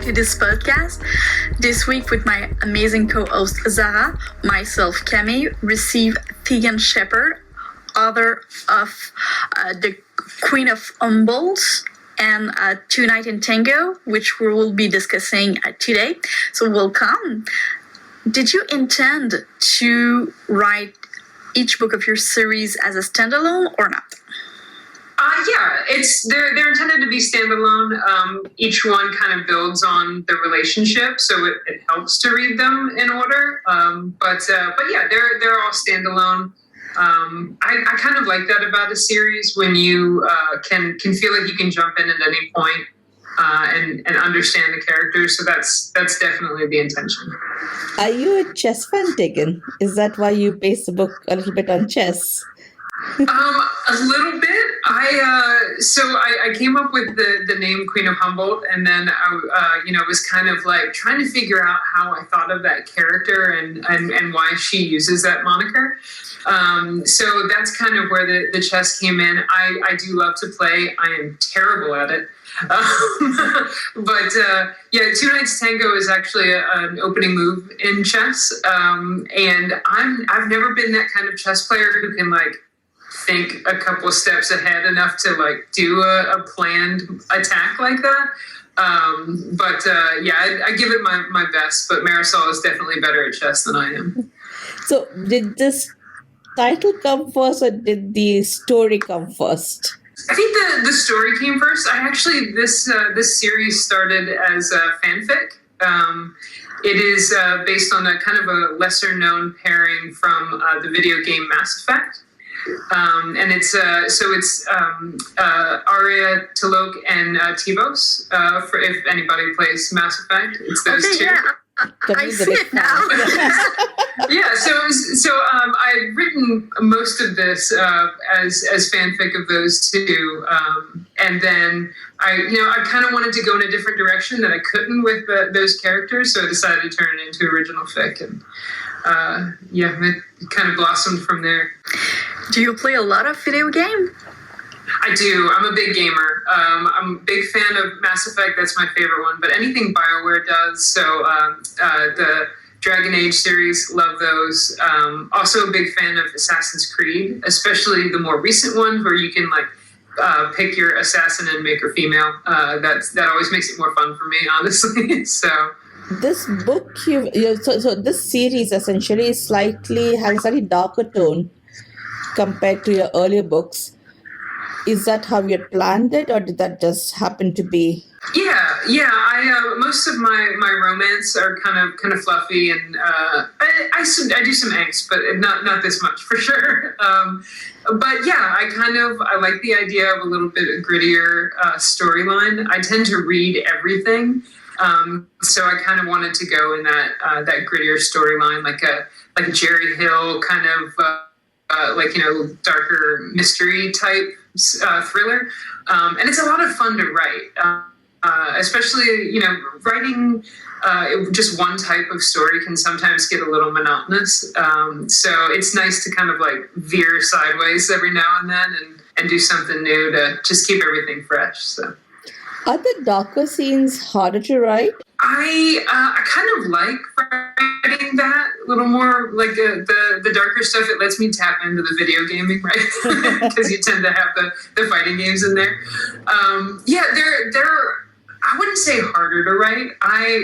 to this podcast. This week with my amazing co-host Zara, myself Camille, receive Tagan Shepard, author of the Queen of Humboldt and Knights Tango, which we will be discussing today. So welcome. Did you intend to write each book of your series as a standalone or not? Yeah, they're intended to be standalone. Each one kind of builds on the relationship, so it helps to read them in order. But yeah, they're all standalone. I kind of like that about a series when you can feel like you can jump in at any point and understand the characters. So that's definitely the intention. Are you a chess fan, Tagan? Is that why you base the book a little bit on chess? A little bit. I came up with the name Queen of Humboldt, and then I was kind of like trying to figure out how I thought of that character and why she uses that moniker. So that's kind of where the chess came in. I do love to play. I am terrible at it. Two Knights Tango is actually an opening move in chess. And I've never been that kind of chess player who can like think a couple steps ahead enough to like do a planned attack like that. I give it my best, but Marisol is definitely better at chess than I am. So did this title come first or did the story come first? I think the story came first. I actually, this series started as a fan-fic. It is based on a kind of a lesser known pairing from the video game Mass Effect. And it's Arya, Tilok, and Tivos. For if anybody plays Mass Effect, it's those two. Yeah. I see it now. Yeah, so I've written most of this as fanfic of those two, and then I kind of wanted to go in a different direction that I couldn't with those characters, so I decided to turn it into original fic, and it kind of blossomed from there. Do you play a lot of video game? I do. I'm a big gamer. I'm a big fan of Mass Effect. That's my favorite one. But anything BioWare does. So the Dragon Age series, love those. Also a big fan of Assassin's Creed, especially the more recent ones where you can like pick your assassin and make her female. That always makes it more fun for me, honestly. So. This book, so this series essentially has a slightly darker tone compared to your earlier books. Is that how you had planned it, or did that just happen to be? Yeah. I most of my romance are kind of fluffy, and I do some angst, but not this much for sure. But yeah, I like the idea of a little bit of grittier storyline. I tend to read everything, so I kind of wanted to go in that grittier storyline, like a Jerry Hill kind of. Darker mystery type thriller. And it's a lot of fun to write, especially, writing just one type of story can sometimes get a little monotonous. So it's nice to kind of like veer sideways every now and then and do something new to just keep everything fresh. So. Are the darker scenes harder to write? I kind of like writing that a little more, like the darker stuff. It lets me tap into the video gaming, right? Because you tend to have the fighting games in there. They're I wouldn't say harder to write.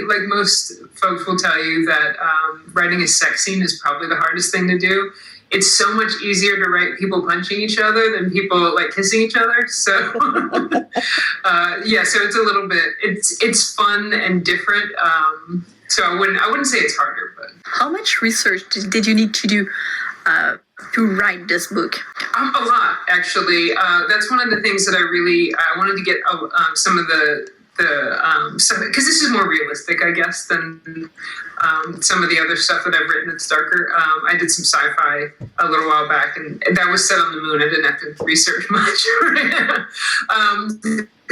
Like most folks will tell you that writing a sex scene is probably the hardest thing to do. It's so much easier to write people punching each other than people like kissing each other. So, so it's a little bit. It's fun and different. So I wouldn't say it's harder, but. How much research did you need to do to write this book? A lot, actually. That's one of the things that I wanted to get some of the stuff, because this is more realistic, I guess, than some of the other stuff that I've written that's darker. I did some sci-fi a little while back, and that was set on the moon. I didn't have to research much.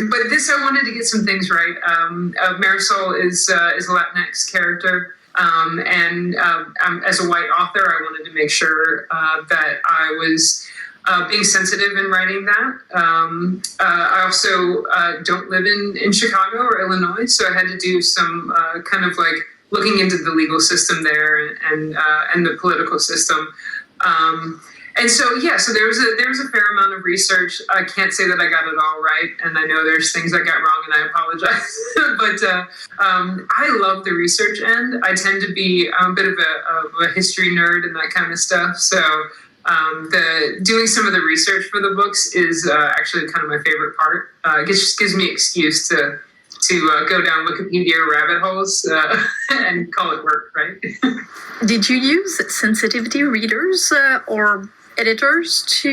But this, I wanted to get some things right. Marisol is a Latinx character. And as a white author, I wanted to make sure that I was being sensitive in writing that. I also don't live in Chicago or Illinois, so I had to do some kind of like looking into the legal system there and the political system. And so, yeah, so there was a fair amount of research. I can't say that I got it all right, and I know there's things I got wrong, and I apologize. But I love the research end. I tend to be a bit of a history nerd and that kind of stuff. So doing some of the research for the books is actually kind of my favorite part. It just gives me excuse to go down Wikipedia rabbit holes and call it work, right? Did you use sensitivity readers or editors to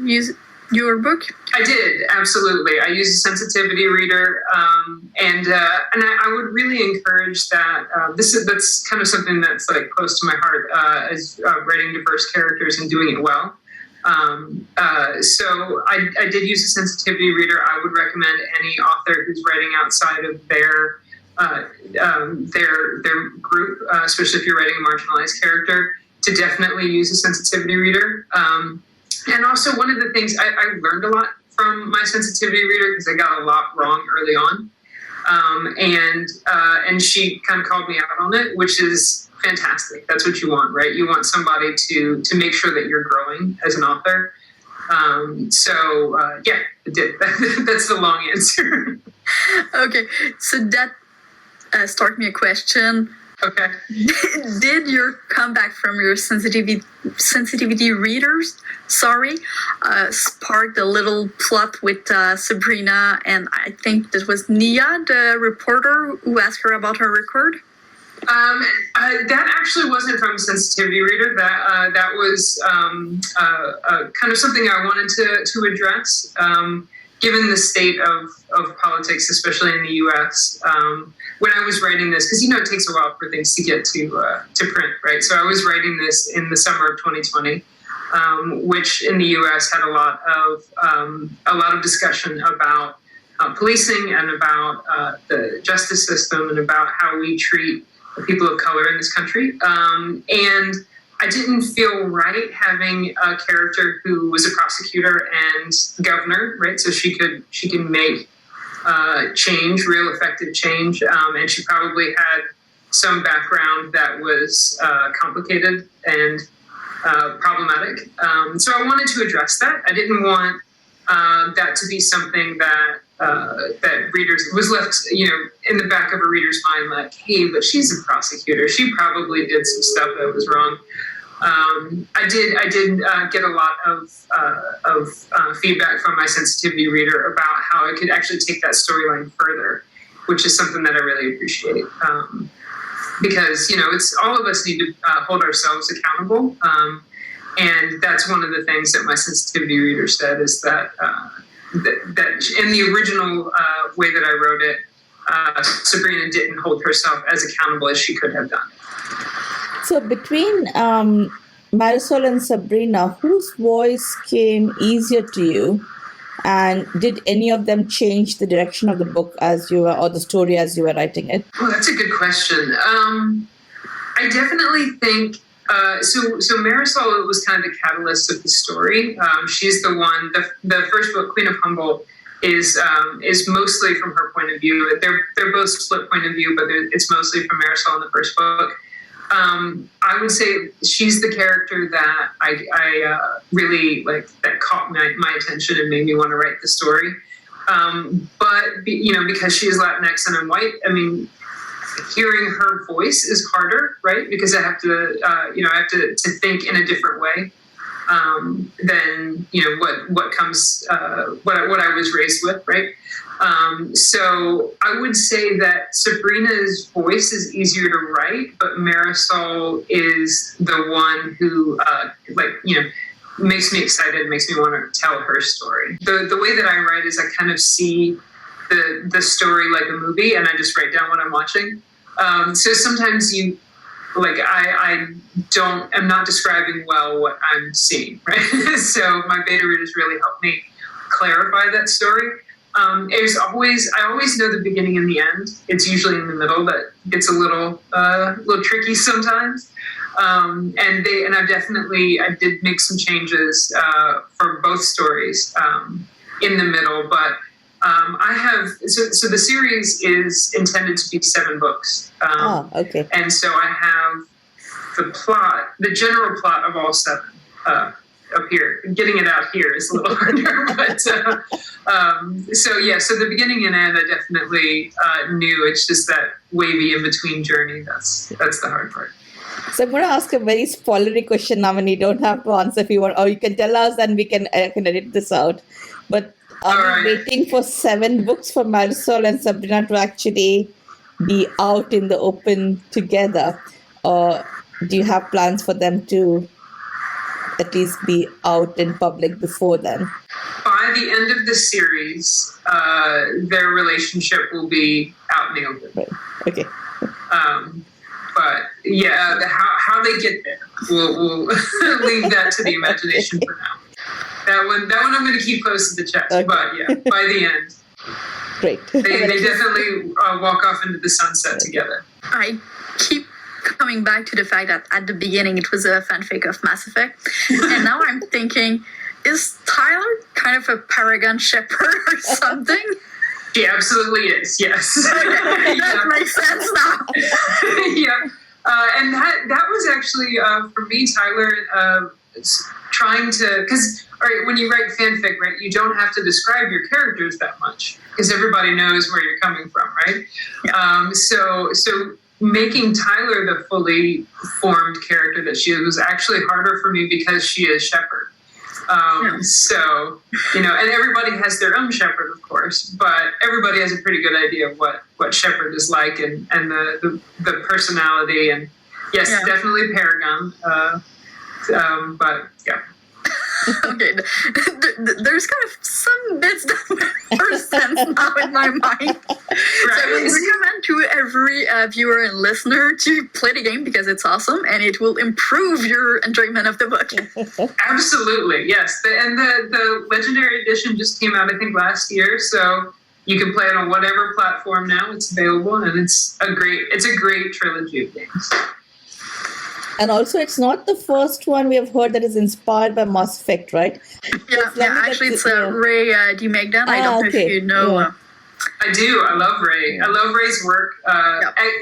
use your book? I did, absolutely. I used a sensitivity reader, and I would really encourage that. That's kind of something that's like close to my heart, is writing diverse characters and doing it well. So I did use a sensitivity reader. I would recommend any author who's writing outside of their group, especially if you're writing a marginalized character, to definitely use a sensitivity reader. And also, one of the things I learned a lot from my sensitivity reader, because I got a lot wrong early on, and she kind of called me out on it, which is fantastic. That's what you want, right? You want somebody to make sure that you're growing as an author. Yeah, it did. That's the long answer. Okay, so that starts me a question. Okay. Did your comeback from your sensitivity readers, sparked a little plot with Sabrina, and I think that was Nia, the reporter, who asked her about her record? That actually wasn't from sensitivity reader. That was kind of something I wanted to address, given the state of politics, especially in the U.S. When I was writing this, because it takes a while for things to get to print, right? So I was writing this in the summer of 2020, which in the U.S. had a lot of discussion about policing and about the justice system and about how we treat people of color in this country. And I didn't feel right having a character who was a prosecutor and governor, right? So she could make change, real effective change. And she probably had some background that was complicated and problematic. So I wanted to address that. I didn't want that to be something that readers was left, in the back of a reader's mind, like, hey, but she's a prosecutor. She probably did some stuff that was wrong. I did get a lot of feedback from my sensitivity reader about how I could actually take that storyline further, which is something that I really appreciate. Because, it's all of us need to hold ourselves accountable. And that's one of the things that my sensitivity reader said, is that in the original way that I wrote it, Sabrina didn't hold herself as accountable as she could have done. So between Marisol and Sabrina, whose voice came easier to you? And did any of them change the direction of the book or the story as you were writing it? Oh, that's a good question. I definitely think, so Marisol was kind of the catalyst of the story. She's the one, the first book, Queen of Humboldt, is mostly from her point of view. They're both split point of view, but it's mostly from Marisol in the first book. I would say she's the character that I really like, that caught my attention and made me want to write the story. But because she is Latinx and I'm white, I mean, hearing her voice is harder, right? Because I have to think in a different way than what comes what I was raised with, right? So I would say that Sabrina's voice is easier to write, but Marisol is the one who makes me excited, makes me want to tell her story. The way that I write is I kind of see the story like a movie, and I just write down what I'm watching. So sometimes I'm not describing well what I'm seeing, right? So my beta readers really help me clarify that story. I always know the beginning and the end. It's usually in the middle that gets a little tricky sometimes. And I did make some changes for both stories in the middle, but I have so the series is intended to be 7 books. Okay. And so I have the general plot of all 7 up here. Getting it out here is a little harder, but so the beginning and end I definitely knew. It's just that wavy in between journey. That's the hard part. So I'm going to ask a very spoilery question now, and you don't have to answer if you want, or you can tell us and we can edit this out. But are you waiting for 7 books for Marisol and Sabrina to actually be out in the open together? Or do you have plans for them to at least be out in public before then? By the end of the series, their relationship will be out in the open. Right. Okay. But yeah, how they get there, we'll leave that to the imagination for now. That one I'm going to keep close to the chest. Okay. But yeah, by the end, great. They definitely walk off into the sunset together. I keep coming back to the fact that at the beginning it was a fanfic of Mass Effect, and now I'm thinking, is Tyler kind of a Tagan Shepard or something? She absolutely is, yes. That makes sense now. Yeah. And that was actually, for me, Tyler, trying to, because when you write fanfic, right, you don't have to describe your characters that much, because everybody knows where you're coming from, right? Yeah. So making Tyler the fully formed character that she is was actually harder for me because she is Shepard. So, and everybody has their own Shepard, of course, but everybody has a pretty good idea of what Shepard is like and the personality. And yes, definitely Paragon. But yeah. Okay, there's kind of some bits that make more sense now in my mind. Right. So I would recommend to every viewer and listener to play the game because it's awesome and it will improve your enjoyment of the book. Absolutely, yes. And the Legendary Edition just came out, I think, last year, so you can play it on whatever platform now. It's available, and it's a great trilogy of games. And also, it's not the first one we have heard that is inspired by Mass Effect, right? Actually, it's Ray Magdan. I don't know if you know. Yeah. I do. I love Ray. I love Ray's work.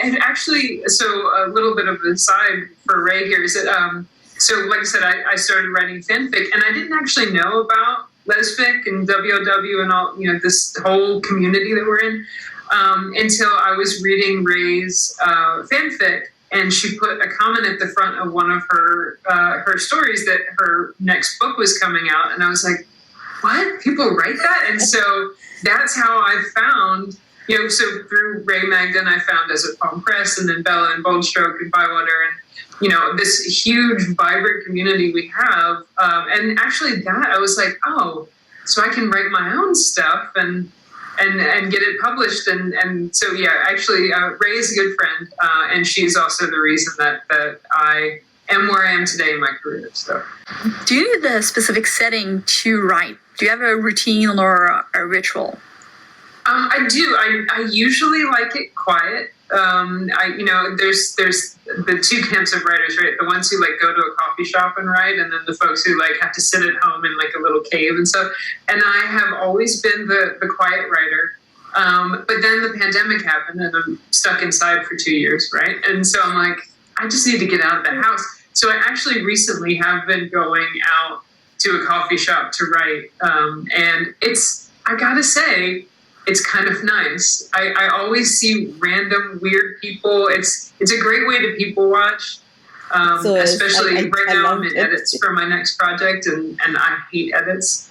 And actually, so a little bit of an aside for Ray here is that, so like I said, I started writing fanfic, and I didn't actually know about Lesfic and WOW and all, this whole community that we're in, until I was reading Ray's fanfic. And she put a comment at the front of one of her stories that her next book was coming out. And I was like, what? People write that? And so that's how I found, so through Ray Magdan, I found As a Palm Press, and then Bella and Boldstroke and Bywater, and, this huge, vibrant community we have. And actually that, I was like, oh, so I can write my own stuff and get it published. And so, actually, Ray is a good friend, and she's also the reason that I am where I am today in my career. So, do you need a specific setting to write? Do you have a routine or a ritual? I do. I usually like it quiet. There's the two camps of writers, right? The ones who go to a coffee shop and write, and then the folks who have to sit at home in a little cave and stuff. And I have always been the quiet writer. But then the pandemic happened, and I'm stuck inside for 2 years, right? And so I'm like, I just need to get out of the house. So I actually recently have been going out to a coffee shop to write, and I gotta say, it's kind of nice. I always see random weird people. It's a great way to people watch, especially right now I'm in edits for my next project, and I hate edits.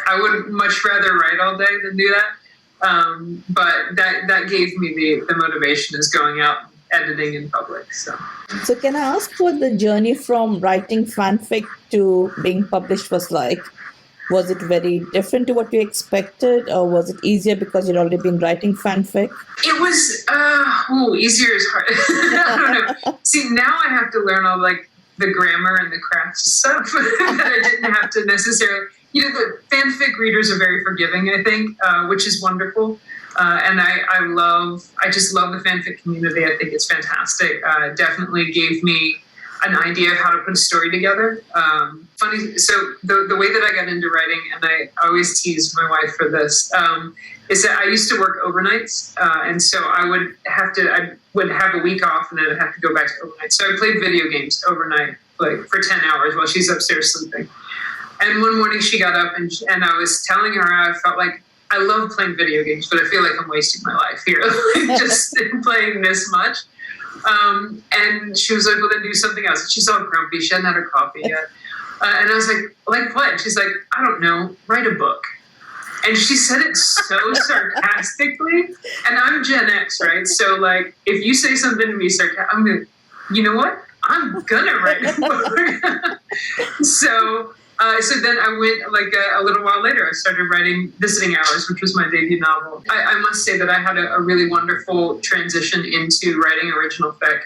I would much rather write all day than do that. But that gave me the motivation is going out and editing in public. So can I ask what the journey from writing fanfic to being published was like? Was it very different to what you expected, or was it easier because you'd already been writing fanfic? It was, easier is hard. I don't know. See, now I have to learn all the grammar and the craft stuff that I didn't have to necessarily. The fanfic readers are very forgiving, I think, which is wonderful. And I just love the fanfic community. I think it's fantastic. It definitely gave me an idea of how to put a story together. Funny, so the way that I got into writing, and I always tease my wife for this, is that I used to work overnights, and so I would have a week off, and then I'd have to go back to overnight. So I played video games overnight, like for 10 hours while she's upstairs sleeping. And one morning she got up, and I was telling her I felt like I love playing video games, but I feel like I'm wasting my life here, just playing this much. And she was like, well, then do something else. And she's all grumpy. She hadn't had her coffee yet. And I was like what? She's like, I don't know, write a book. And she said it so sarcastically. And I'm Gen X, right? So, like, if you say something to me sarcastic, I'm going to, you know what? I'm going to write a book. So then I went, like, a little while later, I started writing Visiting Hours, which was my debut novel. I must say that I had a really wonderful transition into writing original fic.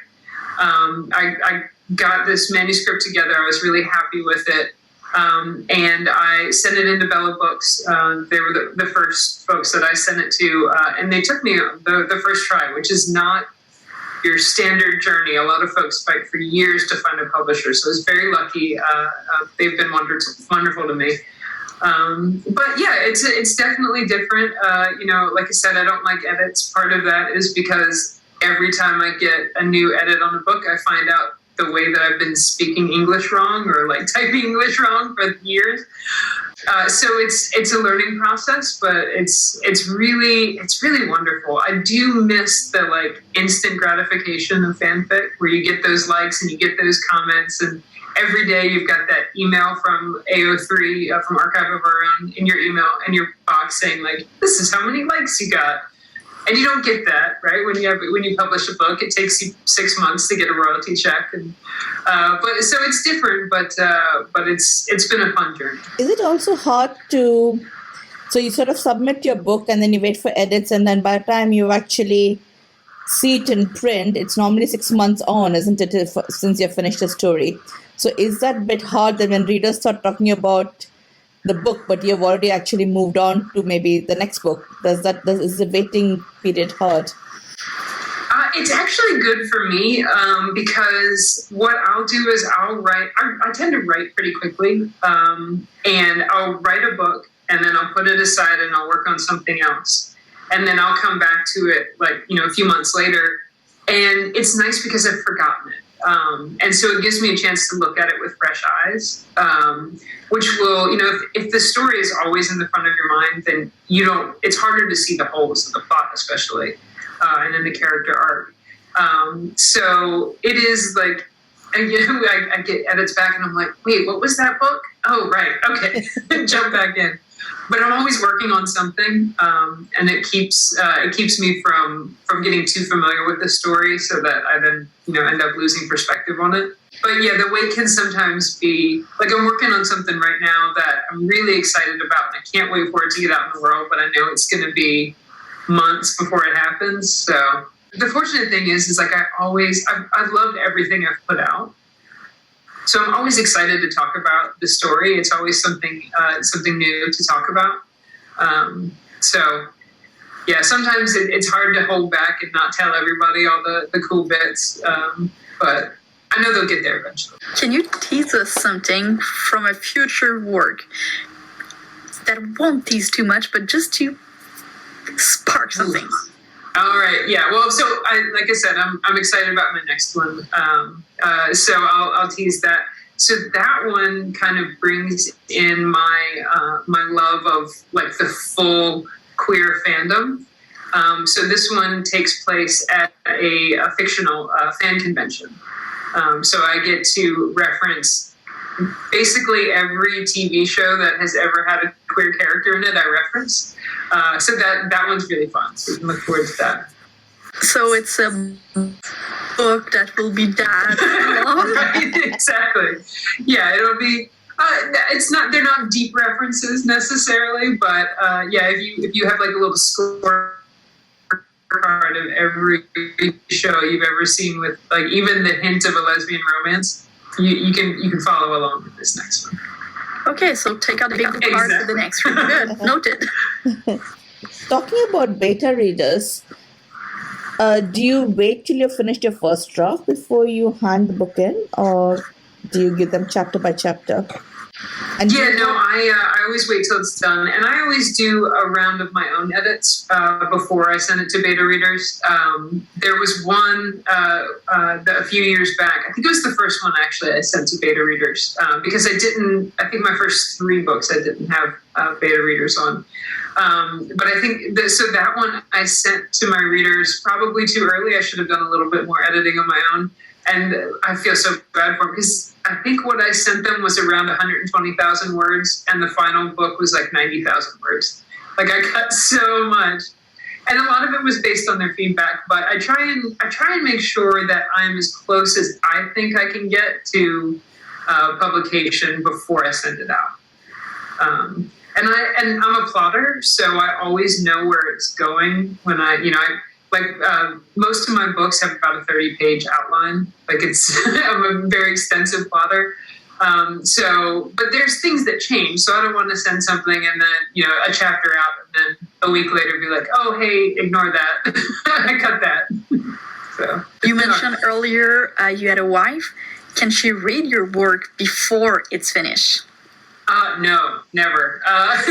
I got this manuscript together. I was really happy with it. And I sent it into Bella Books. They were the first folks that I sent it to. And they took me the first try, which is not your standard journey. A lot of folks fight for years to find a publisher. So I was very lucky. They've been wonderful to me. But yeah, it's definitely different. Like I said, I don't like edits. Part of that is because every time I get a new edit on a book, I find out the way that I've been speaking English wrong or like typing English wrong for years. So it's a learning process, but it's really wonderful. I do miss the like instant gratification of fanfic where you get those likes and you get those comments, and every day you've got that email from AO3 from Archive of Our Own in your box saying like, this is how many likes you got. And you don't get that, right? When you publish a book, it takes you 6 months to get a royalty check, and but so it's different. But it's been a fun journey. Is it also hard to? So you sort of submit your book and then you wait for edits, and then by the time you actually see it in print, it's normally 6 months on, isn't it? Since you've finished the story. So is that a bit hard that when readers start talking about the book, but you've already actually moved on to maybe the next book? Is the waiting period hard? It's actually good for me because what I'll do is I'll write. I tend to write pretty quickly, and I'll write a book, and then I'll put it aside, and I'll work on something else, and then I'll come back to it a few months later, and it's nice because I've forgotten it. And so it gives me a chance to look at it with fresh eyes, which will, if the story is always in the front of your mind, then it's harder to see the holes in the plot, especially, and in the character arc. So it is like, I get edits back and I'm like, wait, what was that book? Oh, right. Okay. Jump back in. But I'm always working on something, and it keeps me from getting too familiar with the story, so that I then end up losing perspective on it. But yeah, the wait can sometimes be like, I'm working on something right now that I'm really excited about, and I can't wait for it to get out in the world. But I know it's going to be months before it happens. So the fortunate thing is like I've loved everything I've put out. So I'm always excited to talk about the story. It's always something new to talk about. So yeah, sometimes it's hard to hold back and not tell everybody all the cool bits. But I know they'll get there eventually. Can you tease us something from a future work that won't tease too much, but just to spark something? All right. Yeah. Well, so like I said, I'm excited about my next one. So I'll tease that. So that one kind of brings in my love of like the full queer fandom. So this one takes place at a fictional fan convention. So I get to reference basically every TV show that has ever had a queer character in it. I reference. So that one's really fun. So we can look forward to that. So it's a book that will be dad. Right, exactly. Yeah, it'll be. They're not deep references necessarily, but yeah, if you have like a little score card of every show you've ever seen with like even the hint of a lesbian romance, you can follow along with this next one. Okay, so take out the big card for the next one. Good, noted. Talking about beta readers, Do you wait till you finished your first draft before you hand the book in, or do you give them chapter by chapter? And I always wait till it's done, and I always do a round of my own edits before I send it to beta readers. There was one a few years back. I think it was the first one actually I sent to beta readers because I think my first 3 books I didn't have beta readers on. But I think that one I sent to my readers probably too early. I should have done a little bit more editing on my own. And I feel so bad for them because I think what I sent them was around 120,000 words, and the final book was like 90,000 words. Like I cut so much, and a lot of it was based on their feedback. But I try and make sure that I'm as close as I think I can get to publication before I send it out. And I'm a plotter, so I always know where it's going when most of my books have about a 30-page outline. Like I'm a very extensive plotter. But there's things that change. So I don't want to send something and then, a chapter out and then a week later be like, oh, hey, ignore that. I cut that. So you mentioned earlier you had a wife. Can she read your work before it's finished? No, never. I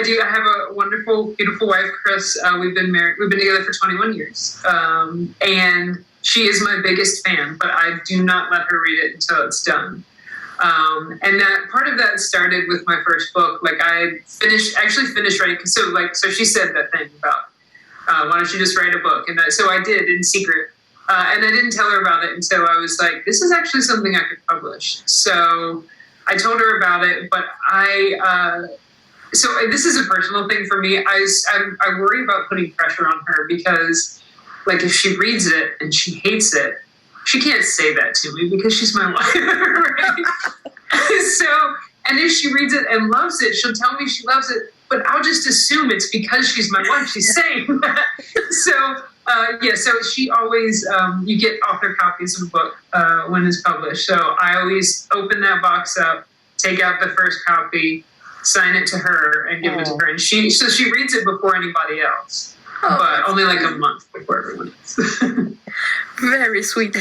do. I have a wonderful, beautiful wife, Chris. We've been married. We've been together for 21 years. And she is my biggest fan, but I do not let her read it until it's done. And that part of that started with my first book. Like I actually finished writing. So she said that thing about, why don't you just write a book? And so I did in secret. And I didn't tell her about it until I was like, this is actually something I could publish. So I told her about it, but so this is a personal thing for me. I worry about putting pressure on her because, like, if she reads it and she hates it, she can't say that to me because she's my wife, right? So, and if she reads it and loves it, she'll tell me she loves it, but I'll just assume it's because she's my wife. She's saying that. So she always, you get author copies of a book when it's published. So I always open that box up, take out the first copy, sign it to her, and give it to her. And she reads it before anybody else, but only like a month before everyone else. Very sweet.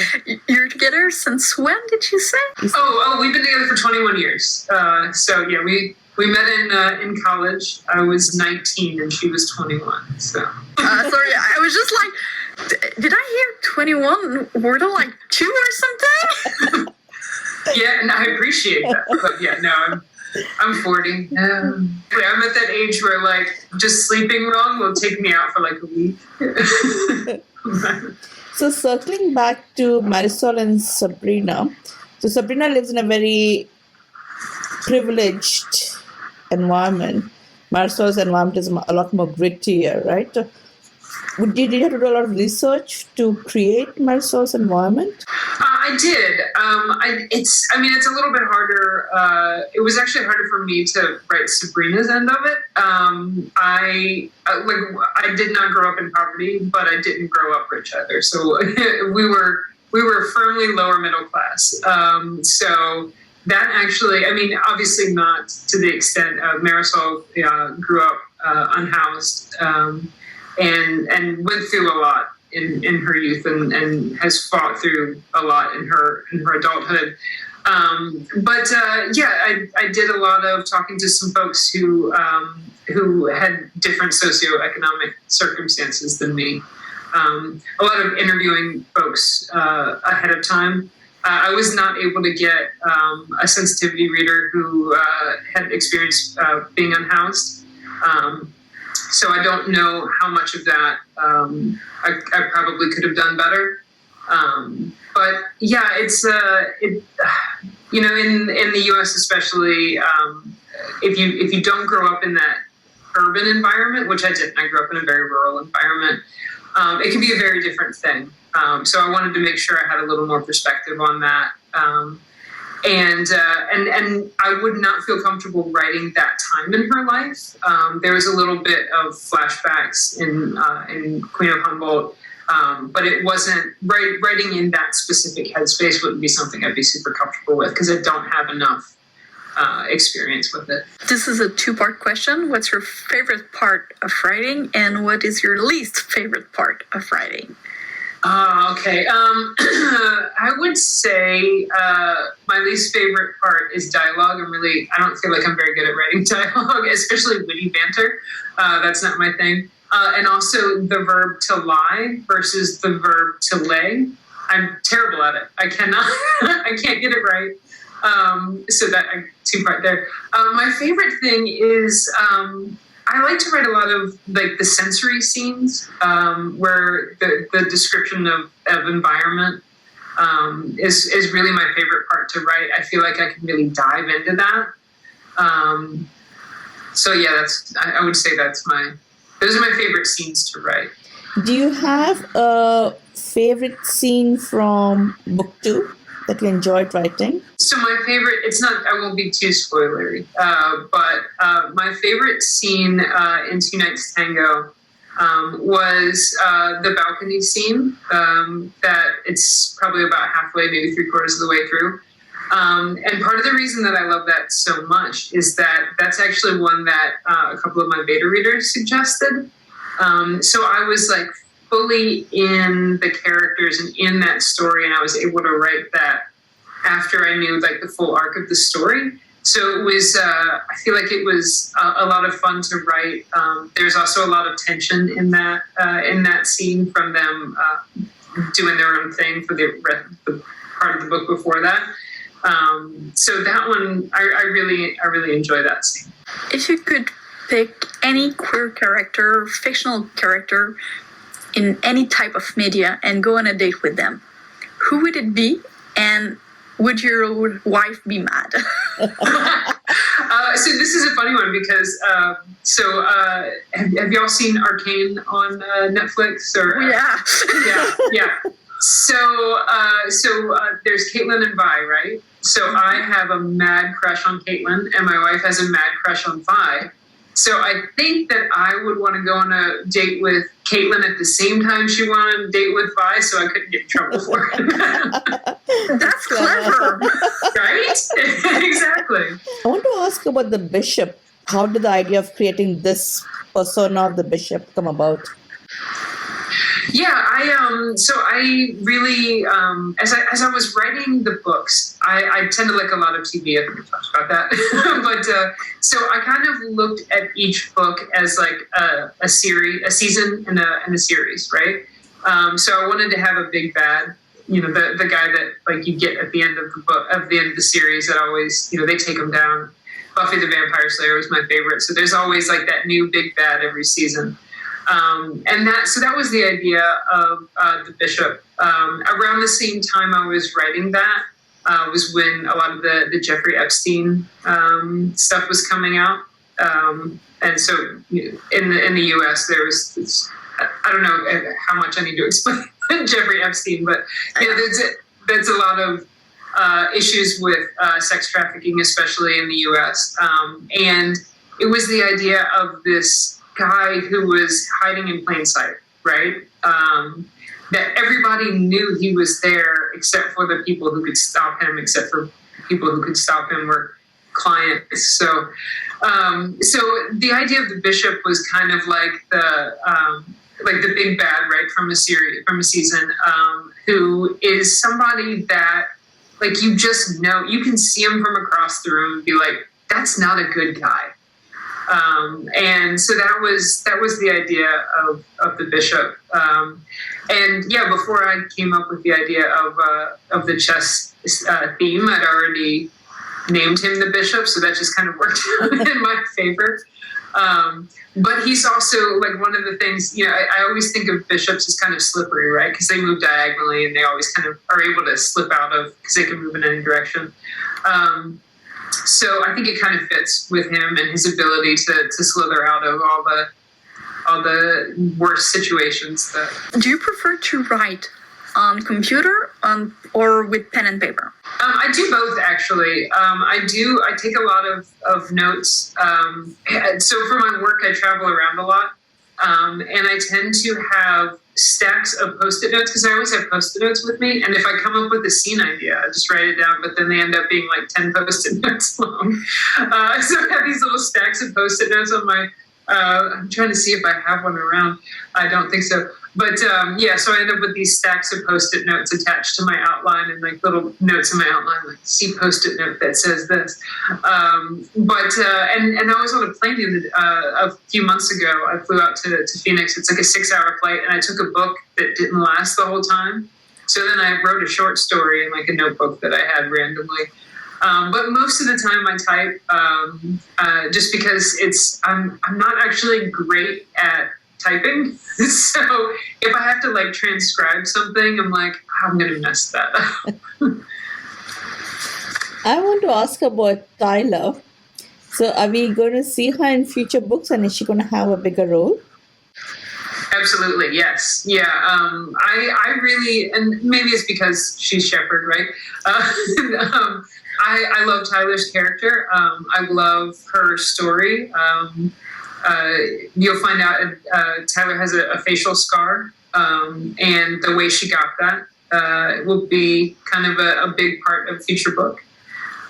You're together since when, did you say? Oh, we've been together for 21 years. We met in college. I was 19 and she was 21. So. Sorry, I was just like, did I hear 21? Were there like 2 or something? Yeah, and I appreciate that. But yeah, no, I'm 40. I'm at that age where like just sleeping wrong will take me out for like a week. So circling back to Marisol and Sabrina. So Sabrina lives in a very privileged environment. Marisol's environment is a lot more grittier, right? Did you have to do a lot of research to create Marisol's environment? I did. It's a little bit harder. It was actually harder for me to write Sabrina's end of it. I did not grow up in poverty, but I didn't grow up rich either. So we were firmly lower middle class. So that actually, obviously not to the extent of Marisol grew up unhoused and went through a lot in her youth and has fought through a lot in her adulthood. I did a lot of talking to some folks who had different socioeconomic circumstances than me. A lot of interviewing folks ahead of time. I was not able to get a sensitivity reader who had experienced being unhoused. So I don't know how much of that I probably could have done better. But yeah, it's in the U.S. especially, if you don't grow up in that urban environment, which I didn't, I grew up in a very rural environment. It can be a very different thing. So I wanted to make sure I had a little more perspective on that. And I would not feel comfortable writing that time in her life. There was a little bit of flashbacks in Queen of Humboldt, but it wasn't writing in that specific headspace wouldn't be something I'd be super comfortable with because I don't have enough experience with it. This is a two-part question. What's your favorite part of writing, and what is your least favorite part of writing? Okay. I would say my least favorite part is dialogue. I don't feel like I'm very good at writing dialogue, especially witty banter. That's not my thing. And also the verb to lie versus the verb to lay. I'm terrible at it. I can't get it right. So that two-part there. My favorite thing is I like to write a lot of like the sensory scenes where the description of environment is really my favorite part to write. I feel like I can really dive into that. So yeah, I would say those are my favorite scenes to write. Do you have a favorite scene from book 2 that you enjoyed writing? So my favorite, I won't be too spoilery, but my favorite scene in Two Knights Tango was the balcony scene, that it's probably about halfway, maybe 3/4 of the way through. And part of the reason that I love that so much is that that's actually one that a couple of my beta readers suggested. So I was like fully in the characters and in that story, and I was able to write that after I knew like the full arc of the story. So it was, I feel like it was a lot of fun to write. There's also a lot of tension in that scene from them doing their own thing for the part of the book before that. So that one, I really enjoy that scene. If you could pick any queer character, fictional character in any type of media and go on a date with them, who would it be, and would your wife be mad? So this is a funny one because have y'all seen Arcane on Netflix? Or yeah. So there's Caitlin and Vi, right? So I have a mad crush on Caitlin, and my wife has a mad crush on Vi. So I think that I would want to go on a date with Caitlin at the same time she went on a date with Vi, so I couldn't get in trouble for it. That's clever, right? Exactly. I want to ask about the bishop. How did the idea of creating this persona of the bishop come about? Yeah, I really as I was writing the books, I tend to like a lot of TV. I think we talked about that, but so I kind of looked at each book as like a season, and a series, right? So I wanted to have a big bad, the guy that like you get at the end of the book, at the end of the series, that always, they take him down. Buffy the Vampire Slayer was my favorite, so there's always like that new big bad every season. And that was the idea of the bishop. Around the same time I was writing that was when a lot of the Jeffrey Epstein stuff was coming out. And so in the U.S. there was this, I don't know how much I need to explain Jeffrey Epstein, but there's a lot of issues with sex trafficking, especially in the U.S. And it was the idea of this guy who was hiding in plain sight, right? That everybody knew he was there except for the people who could stop him, except for people who could stop him were clients. So the idea of the bishop was kind of like the big bad, right, from a season, who is somebody that like you just know, you can see him from across the room and be like, that's not a good guy. And so that was the idea of the bishop. And yeah, before I came up with the idea of the chess theme, I'd already named him the bishop, so that just kind of worked out in my favor. But he's also like one of the things, I always think of bishops as kind of slippery, right? Because they move diagonally and they always kind of are able to slip out of, because they can move in any direction. So I think it kind of fits with him and his ability to slither out of all the worst situations. Do you prefer to write on computer or with pen and paper? I do both, actually. I take a lot of notes. So for my work, I travel around a lot. And I tend to have stacks of Post-it notes because I always have Post-it notes with me. And if I come up with a scene idea, I just write it down, but then they end up being like 10 Post-it notes long. So I have these little stacks of Post-it notes on my, I'm trying to see if I have one around. I don't think so. But so I end up with these stacks of Post-it notes attached to my outline and like little notes in my outline, like see Post-it note that says this. And I was on a plane a few months ago. I flew out to Phoenix. It's like a 6-hour flight, and I took a book that didn't last the whole time. So then I wrote a short story in like a notebook that I had randomly. But most of the time I type just because I'm not actually great at typing. So if I have to like transcribe something, I'm like, I'm going to mess that up. I want to ask about Tyler. So are we going to see her in future books, and is she going to have a bigger role? Absolutely, yes. Yeah, I really, and maybe it's because she's Shepard, right? I love Tyler's character. I love her story. You'll find out Tyler has a facial scar, and the way she got that will be kind of a big part of the future book.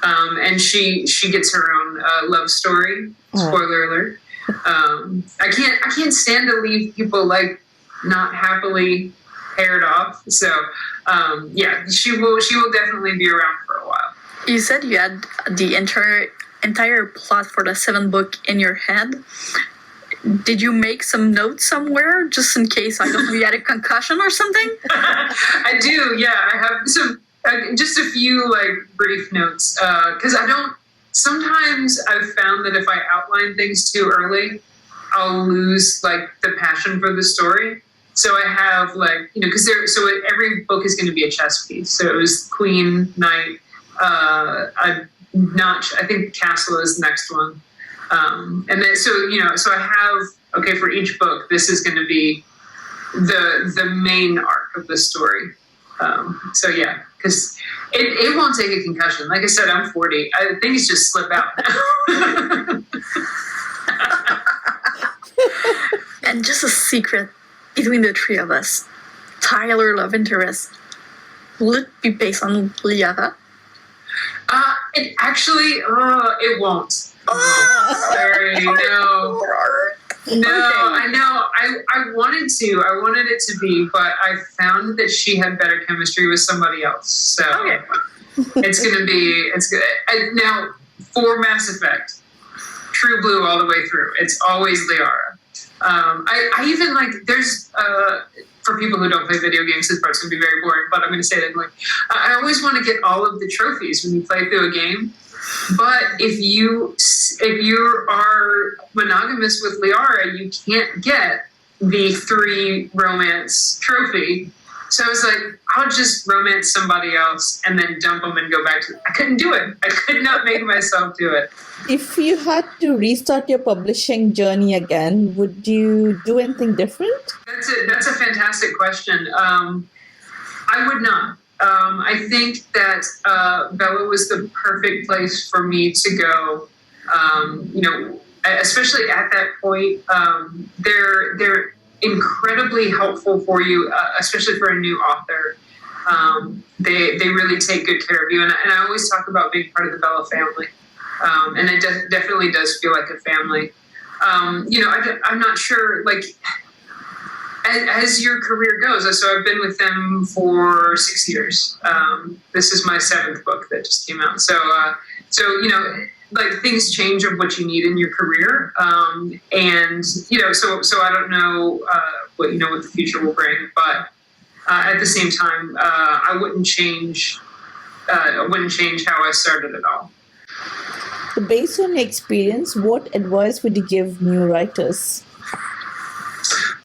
And she gets her own love story. Spoiler alert. I can't stand to leave people like not happily paired off. So she will definitely be around for a while. You said you had the entire plot for the 7th book in your head. Did you make some notes somewhere just in case, I don't know, you had a concussion or something? I do, yeah. I have some just a few like brief notes because sometimes I've found that if I outline things too early, I'll lose like the passion for the story. So I have like, because every book is going to be a chess piece. So it was Queen, Knight, a notch. I think Castle is the next one. And then, so I have, okay, for each book, this is going to be the main arc of the story. So yeah, because it won't take a concussion. Like I said, I'm 40. Things just slip out now. And just a secret between the three of us, Tyler love interest, will it be based on Liara? It actually, it won't. Sorry, no. No, okay. I know. I wanted it to be, but I found that she had better chemistry with somebody else. So okay. It's good. Now, for Mass Effect, True Blue all the way through, it's always Liara. I even like, there's, for people who don't play video games, this part's going to be very boring, but I'm going to say that anyway. I always want to get all of the trophies when you play through a game. But if you are monogamous with Liara, you can't get the 3 romance trophy. So I was like, I'll just romance somebody else and then dump them and go back to it. I couldn't do it. I could not make myself do it. If you had to restart your publishing journey again, would you do anything different? That's a fantastic question. I would not. I think that Bella was the perfect place for me to go. Especially at that point, they're incredibly helpful for you, especially for a new author. They really take good care of you, and I always talk about being part of the Bella family, and it definitely does feel like a family. I'm not sure, like, as your career goes. So I've been with them for 6 years. This is my 7th book that just came out. So like things change of what you need in your career. So I don't know what the future will bring, but at the same time, I wouldn't change how I started at all. So based on your experience, what advice would you give new writers?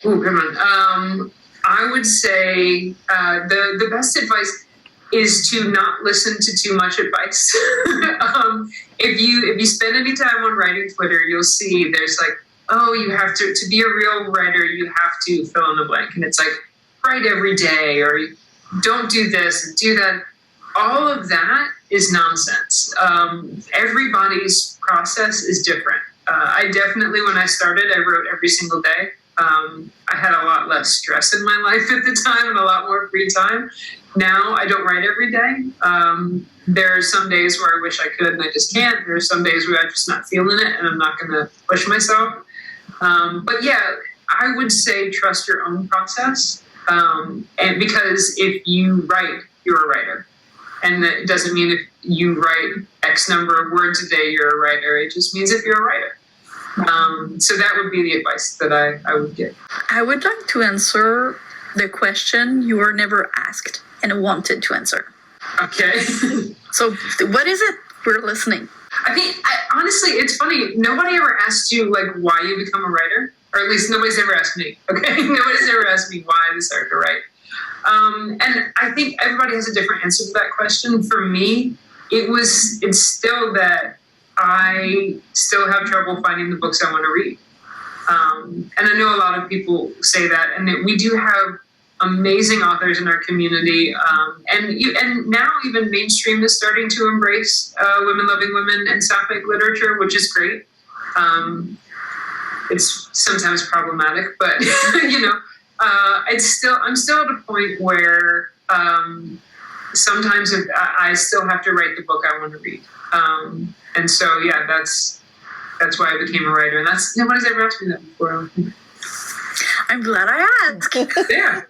Oh, good one. I would say the best advice is to not listen to too much advice. If you spend any time on writing Twitter, you'll see there's like, oh, you have to be a real writer, you have to fill in the blank. And it's like, write every day, or don't do this and do that. All of that is nonsense. Everybody's process is different. I definitely, when I started, I wrote every single day. I had a lot less stress in my life at the time and a lot more free time. Now I don't write every day. There are some days where I wish I could and I just can't. There are some days where I'm just not feeling it and I'm not going to push myself. But yeah, I would say trust your own process. And because if you write, you're a writer. And it doesn't mean if you write X number of words a day, you're a writer. It just means if you're a writer. So that would be the advice that I would give. I would like to answer the question you were never asked and wanted to answer. Okay. So what is it we're listening? Honestly, it's funny. Nobody ever asked you like why you become a writer, or at least nobody's ever asked me. Okay, nobody's ever asked me why I decided to write. And I think everybody has a different answer to that question. For me, it's still that I still have trouble finding the books I want to read. And I know a lot of people say that, and that we do have amazing authors in our community, and now even mainstream is starting to embrace women loving women and Sapphic literature, which is great. It's sometimes problematic, but I'm still at a point where sometimes I still have to write the book I want to read, and so yeah, that's why I became a writer, and nobody's ever asked me that before. I'm glad I asked. Yeah.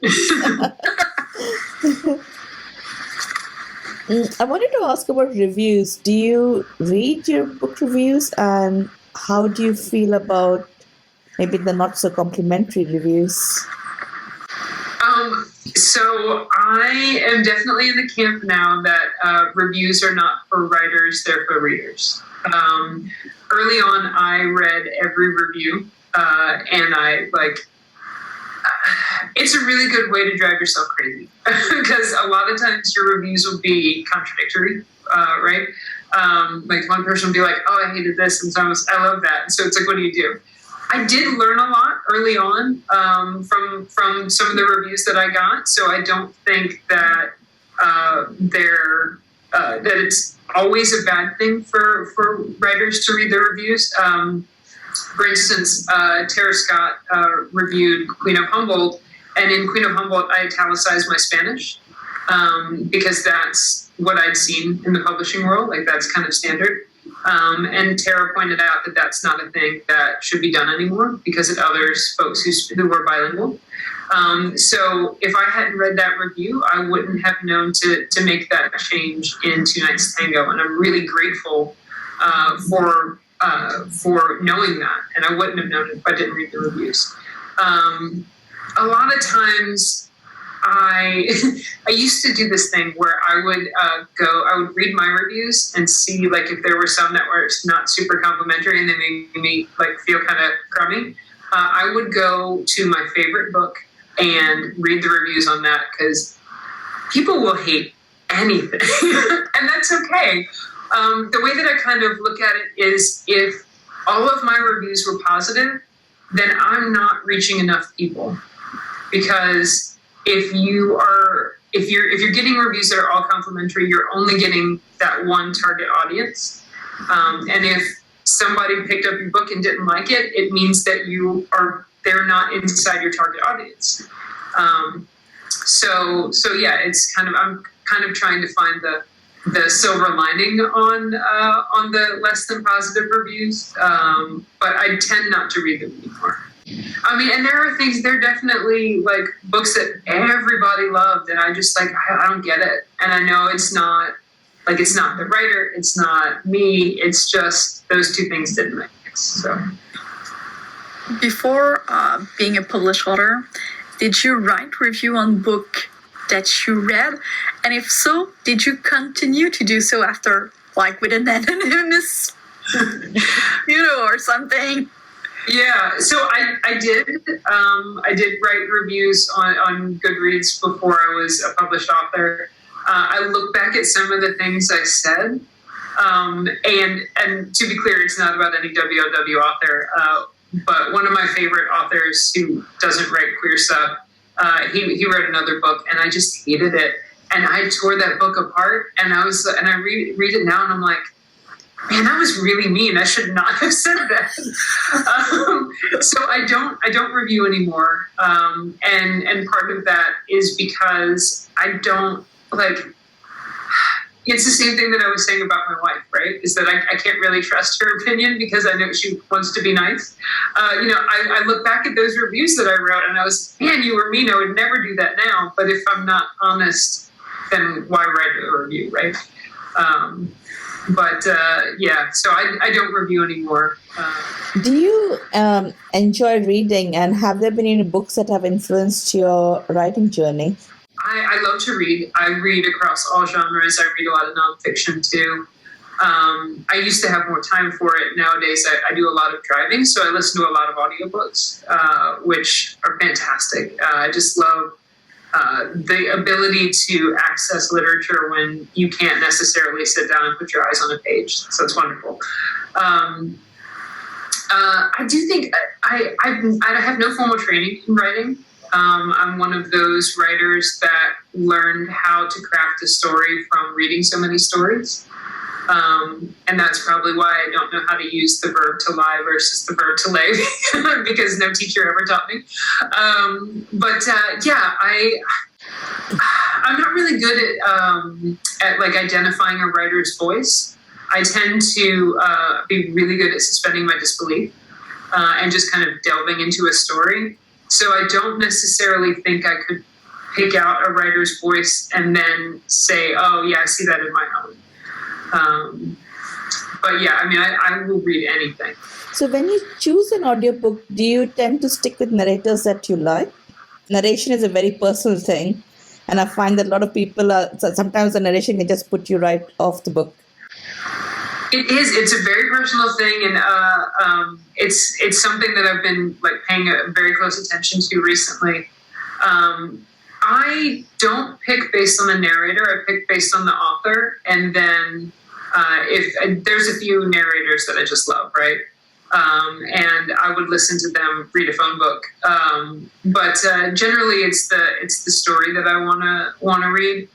I wanted to ask about reviews. Do you read your book reviews, and how do you feel about maybe the not so complimentary reviews? So I am definitely in the camp now that reviews are not for writers, they're for readers. Early on, I read every review, and it's a really good way to drive yourself crazy because a lot of times your reviews will be contradictory, right? Like one person will be like, "Oh, I hated this," and someone else, "I love that." And so it's like, what do you do? I did learn a lot early on from some of the reviews that I got, so I don't think that that it's always a bad thing for writers to read their reviews. For instance, Tara Scott reviewed Queen of Humboldt, and in Queen of Humboldt, I italicized my Spanish because that's what I'd seen in the publishing world. Like that's kind of standard. And Tara pointed out that that's not a thing that should be done anymore because of others, folks who were bilingual. So if I hadn't read that review, I wouldn't have known to make that change into Knights Tango, and I'm really grateful for knowing that, and I wouldn't have known it if I didn't read the reviews. A lot of times I used to do this thing where I would read my reviews and see like if there were some that were not super complimentary and they made me like feel kind of crummy. I would go to my favorite book and read the reviews on that because people will hate anything and that's okay. The way that I kind of look at it is if all of my reviews were positive, then I'm not reaching enough people. Because if you're getting reviews that are all complimentary, you're only getting that one target audience. And if somebody picked up your book and didn't like it, it means that they're not inside your target audience. So yeah, I'm kind of trying to find the silver lining on the less than positive reviews, but I tend not to read them anymore. I mean, and there are definitely like books that everybody loved, and I just like I don't get it, and I know it's not the writer, it's not me, it's just those two things didn't mix. So, before being a published author, did you write review on book that you read? And if so, did you continue to do so after, like with an anonymous, or something? Yeah, so I did. I did write reviews on Goodreads before I was a published author. I look back at some of the things I said, and to be clear, it's not about any WOW author, but one of my favorite authors who doesn't write queer stuff, he wrote another book, and I just hated it. And I tore that book apart, and I read it now, and I'm like, Man, that was really mean. I should not have said that. So I don't review anymore, and part of that is because I don't like. It's the same thing that I was saying about my wife, right? Is that I can't really trust her opinion because I know she wants to be nice. I look back at those reviews that I wrote and I was, man, you were mean. I would never do that now. But if I'm not honest, then why write a review, right? So I don't review anymore. Do you enjoy reading, and have there been any books that have influenced your writing journey? I love to read. I read across all genres. I read a lot of nonfiction too. I used to have more time for it. Nowadays, I do a lot of driving, so I listen to a lot of audiobooks, which are fantastic. I just love the ability to access literature when you can't necessarily sit down and put your eyes on a page. So it's wonderful. I do think I have no formal training in writing. I'm one of those writers that learned how to craft a story from reading so many stories. And that's probably why I don't know how to use the verb to lie versus the verb to lay, because no teacher ever taught me. I'm not really good at like identifying a writer's voice. I tend to be really good at suspending my disbelief and just kind of delving into a story. So I don't necessarily think I could pick out a writer's voice and then say, oh, yeah, I see that in my own. I will read anything. So when you choose an audiobook, do you tend to stick with narrators that you like? Narration is a very personal thing. And I find that a lot of people sometimes the narration can just put you right off the book. It is. It's a very personal thing, and it's something that I've been like paying a very close attention to recently. I don't pick based on the narrator. I pick based on the author, and then if there's a few narrators that I just love, right? And I would listen to them read a phone book. But generally, it's the story that I wanna read.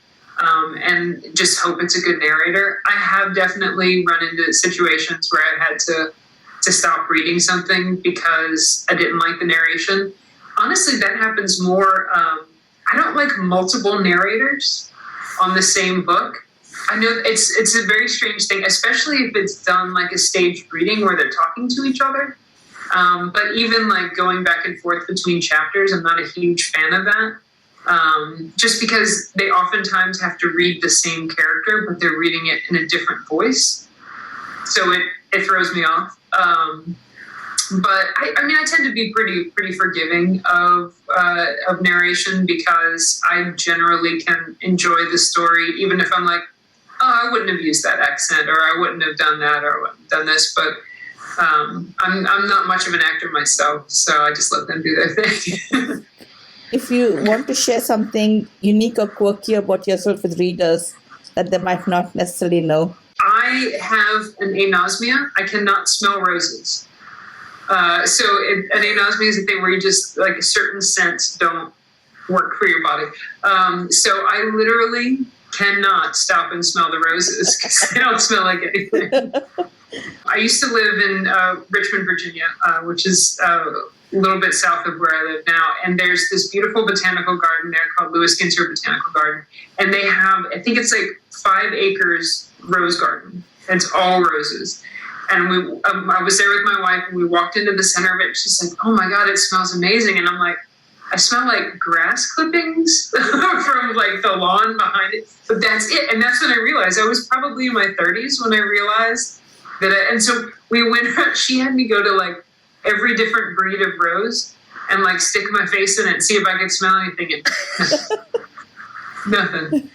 And just hope it's a good narrator. I have definitely run into situations where I had to stop reading something because I didn't like the narration. Honestly, that happens more. I don't like multiple narrators on the same book. I know it's a very strange thing, especially if it's done like a staged reading where they're talking to each other. But even like going back and forth between chapters, I'm not a huge fan of that. Just because they oftentimes have to read the same character, but they're reading it in a different voice. So it throws me off. But I tend to be pretty forgiving of narration because I generally can enjoy the story, even if I'm like, oh, I wouldn't have used that accent, or I wouldn't have done that, or I wouldn't have done this. But I'm not much of an actor myself, so I just let them do their thing. If you want to share something unique or quirky about yourself with readers that they might not necessarily know. I have an anosmia. I cannot smell roses. An anosmia is a thing where you just, like, certain scents don't work for your body. So I literally cannot stop and smell the roses because they don't smell like anything. I used to live in Richmond, Virginia, which is a little bit south of where I live now. And there's this beautiful botanical garden there called Lewis Ginter Botanical Garden. And they have, I think it's like 5 acres rose garden. It's all roses. And I was there with my wife and we walked into the center of it. She's like, oh my God, it smells amazing. And I'm like, I smell like grass clippings from like the lawn behind it. But that's it. And that's when I realized I was probably in my 30s when I realized that. And so we went, she had me go to like every different breed of rose and like stick my face in it and see if I could smell anything. And nothing.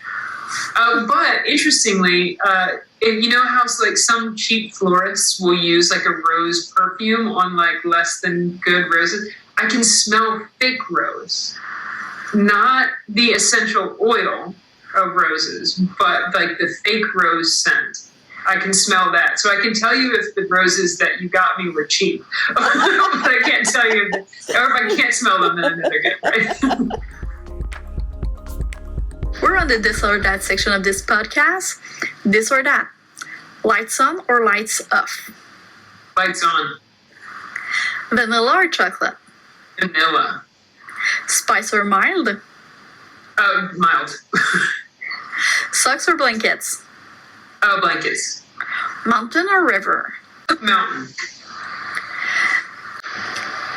But interestingly, you know how like some cheap florists will use like a rose perfume on like less than good roses? I can smell fake rose, not the essential oil of roses, but like the fake rose scent. I can smell that. So I can tell you if the roses that you got me were cheap. But I can't tell you, or if I can't smell them, then I know they're good, right? We're on the This or That section of this podcast. This or That. Lights on or lights off? Lights on. Vanilla or chocolate? Vanilla. Spice or mild? Mild. Socks or blankets? Blankets. Mountain or river? Mountain.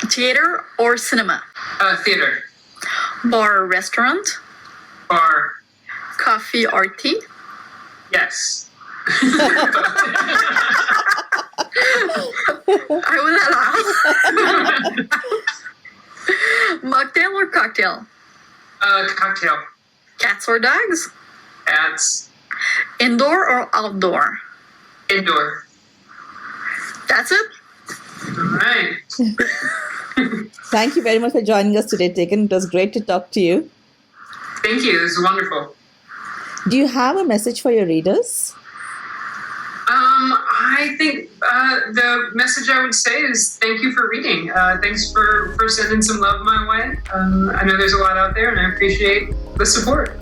Theater or cinema? Theater. Bar or restaurant? Bar. Coffee or tea? Yes. I would allow. Mocktail or cocktail? Cocktail. Cats or dogs? Cats. Indoor or outdoor? Indoor. That's it. All right. Thank you very much for joining us today, Tagan. It was great to talk to you. Thank you. This is wonderful. Do you have a message for your readers? I think the message I would say is thank you for reading. Thanks for sending some love my way. I know there's a lot out there, and I appreciate the support.